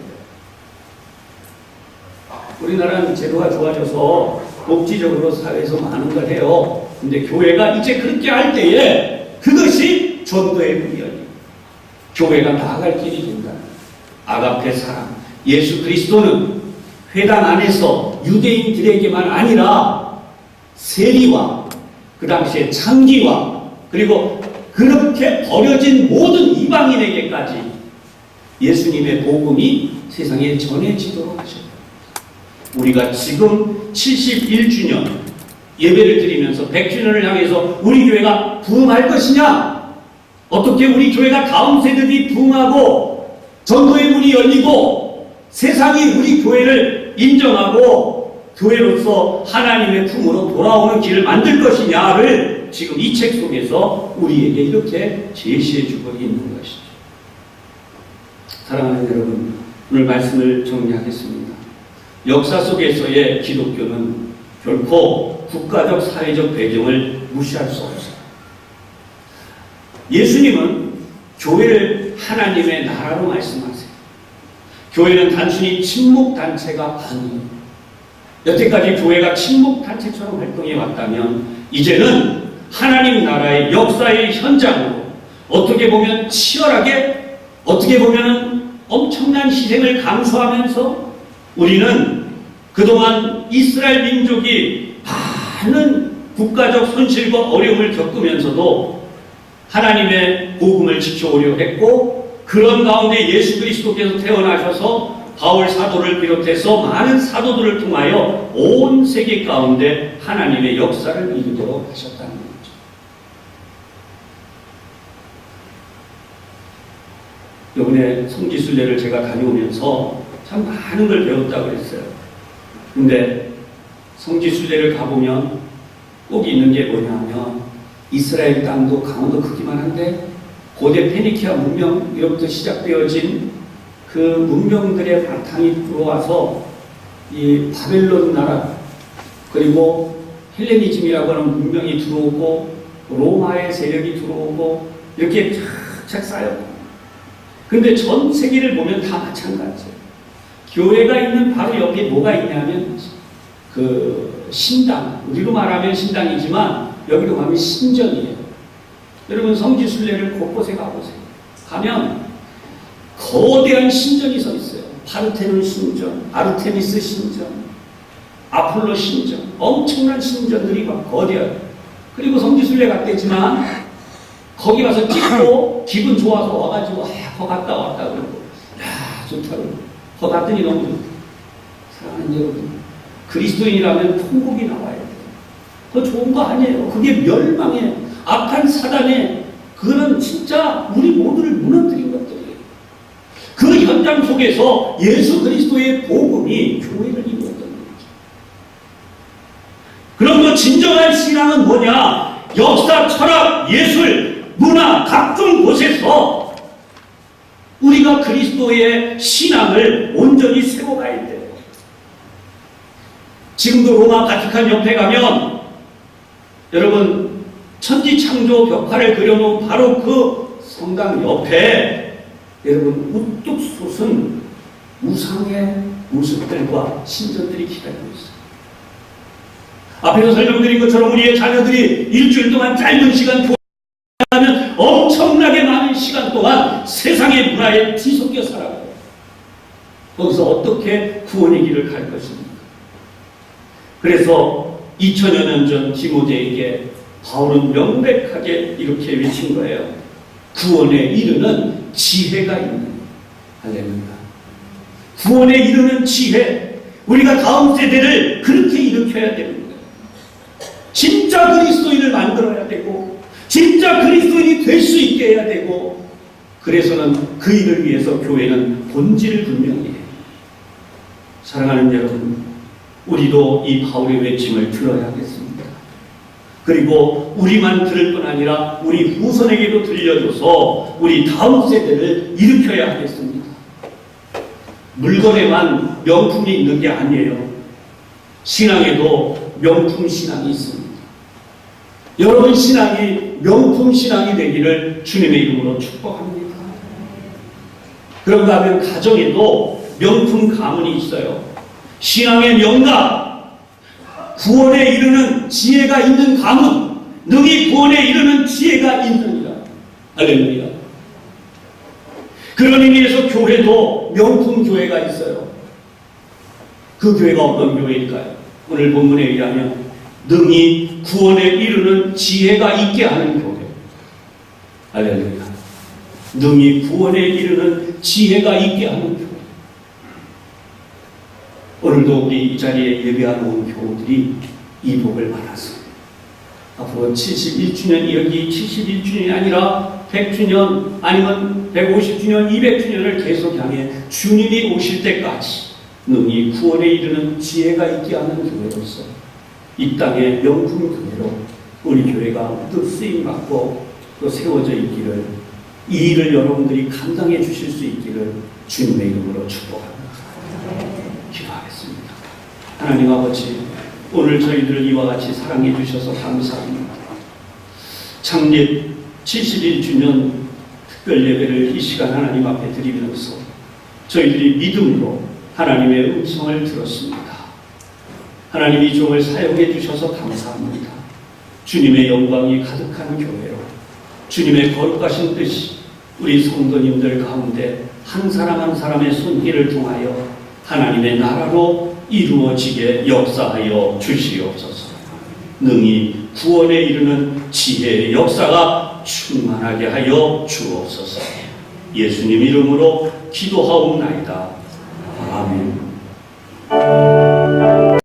Speaker 1: 우리나라는 제도가 좋아져서 복지적으로 사회에서 많은 걸 해요. 근데 교회가 이제 그렇게 할 때에 그것이 전도의 문이 열리고 교회가 나아갈 길이 된다. 아가페 사랑. 예수 그리스도는 회당 안에서 유대인들에게만 아니라 세리와 그 당시에 창기와 그리고 그렇게 버려진 모든 이방인에게까지 예수님의 복음이 세상에 전해지도록 하셨다. 우리가 지금 71주년 예배를 드리면서 100주년을 향해서 우리 교회가 부흥할 것이냐? 어떻게 우리 교회가 다음 세대들이 부흥하고 전도의 문이 열리고 세상이 우리 교회를 인정하고 교회로서 하나님의 품으로 돌아오는 길을 만들 것이냐를 지금 이 책 속에서 우리에게 이렇게 제시해주고 있는 것이죠. 사랑하는 여러분, 오늘 말씀을 정리하겠습니다. 역사 속에서의 기독교는 결코 국가적 사회적 배경을 무시할 수 없어요. 예수님은 교회를 하나님의 나라로 말씀하세요. 교회는 단순히 친목단체가 아니에요. 여태까지 교회가 친목단체처럼 활동해 왔다면 이제는 하나님 나라의 역사의 현장으로 어떻게 보면 치열하게 어떻게 보면 엄청난 희생을 감수하면서 우리는 그동안 이스라엘 민족이 많은 국가적 손실과 어려움을 겪으면서도 하나님의 복음을 지켜오려 했고 그런 가운데 예수 그리스도께서 태어나셔서 바울 사도를 비롯해서 많은 사도들을 통하여 온 세계 가운데 하나님의 역사를 이루도록 하셨다는 거죠. 이번에 성지순례를 제가 다녀오면서 참 많은 걸 배웠다고 그랬어요. 근데 성지순례를 가보면 꼭 있는 게 뭐냐면 이스라엘 땅도 강원도 크기만 한데 고대 페니키아 문명으로부터 시작되어진 그 문명들의 바탕이 들어와서 이 바벨론 나라 그리고 헬레니즘이라고 하는 문명이 들어오고 로마의 세력이 들어오고 이렇게 착착 쌓였고 근데 전 세계를 보면 다 마찬가지예요. 교회가 있는 바로 옆에 뭐가 있냐면 그 신당, 우리로 말하면 신당이지만 여기로 가면 신전이에요. 여러분 성지순례를 곳곳에 가보세요. 가면 거대한 신전이 서 있어요. 파르테논 신전, 아르테미스 신전, 아폴로 신전, 엄청난 신전들이 막 거대해요. 그리고 성지순례 갔대지만 거기 가서 찍고 기분 좋아서 와가지고 거 갔다 왔다 그러고 야 좋다고 거 갔더니 너무 좋다. 사랑하는 여러분, 그리스도인이라면 통곡이 나와야 돼요. 그거 좋은 거 아니에요. 그게 멸망의 악한 사단의 그거는 진짜 우리 모두를 무너뜨린 것들이에요. 그 현장 속에서 예수 그리스도의 복음이 교회를 이루었던 거죠. 그럼 그 진정한 신앙은 뭐냐? 역사, 철학, 예술, 문화 각종 곳에서 우리가 그리스도의 신앙을 온전히 세워가야 돼요. 지금도 로마 바티칸 옆에 가면 여러분 천지창조 벽화를 그려놓은 바로 그 성당 옆에 여러분 우뚝 솟은 우상의 모습들과 신전들이 기다리고 있어요. 앞에서 설명드린 것처럼 우리의 자녀들이 일주일 동안 짧은 시간 교회하면 엄청나게 많은 시간 동안 세상의 문화에 뒤섞여 살아가요. 거기서 어떻게 구원의 길을 갈 것입니까? 그래서 2000여 년 전 디모데에게 바울은 명백하게 이렇게 외친 거예요. 구원에 이르는 지혜가 있는. 할렐루야. 구원에 이르는 지혜. 우리가 다음 세대를 그렇게 일으켜야 되는 거예요. 진짜 그리스도인을 만들어야 되고 진짜 그리스도인이 될 수 있게 해야 되고 그래서는 그 일을 위해서 교회는 본질을 분명히 해요. 사랑하는 여러분, 우리도 이 바울의 외침을 들어야 하겠습니다. 그리고 우리만 들을 뿐 아니라 우리 후손에게도 들려줘서 우리 다음 세대를 일으켜야 하겠습니다. 물건에만 명품이 있는 게 아니에요. 신앙에도 명품 신앙이 있습니다. 여러분 신앙이 명품 신앙이 되기를 주님의 이름으로 축복합니다. 그런가 하면 가정에도 명품 가문이 있어요. 신앙의 명가, 구원에 이르는 지혜가 있는 가문, 능히 구원에 이르는 지혜가 있느니라. 할렐루야. 그런 의미에서 교회도 명품 교회가 있어요. 그 교회가 어떤 교회일까요? 오늘 본문에 의하면 능히 구원에 이르는 지혜가 있게 하는 교회. 할렐루야. 능히 구원에 이르는 지혜가 있게 하는 교회. 오늘도 우리 이 자리에 예배하러 온 교우들이 이 복을 받았습니다. 앞으로 71주년이 여기 71주년이 아니라 100주년 아니면 150주년, 200주년을 계속 향해 주님이 오실 때까지 능히 구원에 이르는 지혜가 있게 하는 교회로서 이 땅의 명품 교회로 우리 교회가 또 쓰임받고 또 세워져 있기를, 이 일을 여러분들이 감당해 주실 수 있기를 주님의 이름으로 축복합니다. 기도하겠습니다. 하나님 아버지, 오늘 저희들을 이와 같이 사랑해 주셔서 감사합니다. 창립 71주년 특별 예배를 이 시간 하나님 앞에 드리면서 저희들이 믿음으로 하나님의 음성을 들었습니다. 하나님 이 종을 사용해 주셔서 감사합니다. 주님의 영광이 가득한 교회로 주님의 거룩하신 뜻이 우리 성도님들 가운데 한 사람 한 사람의 손길을 통하여 하나님의 나라로 이루어지게 역사하여 주시옵소서. 능히 구원에 이르는 지혜의 역사가 충만하게 하여 주옵소서. 예수님 이름으로 기도하옵나이다.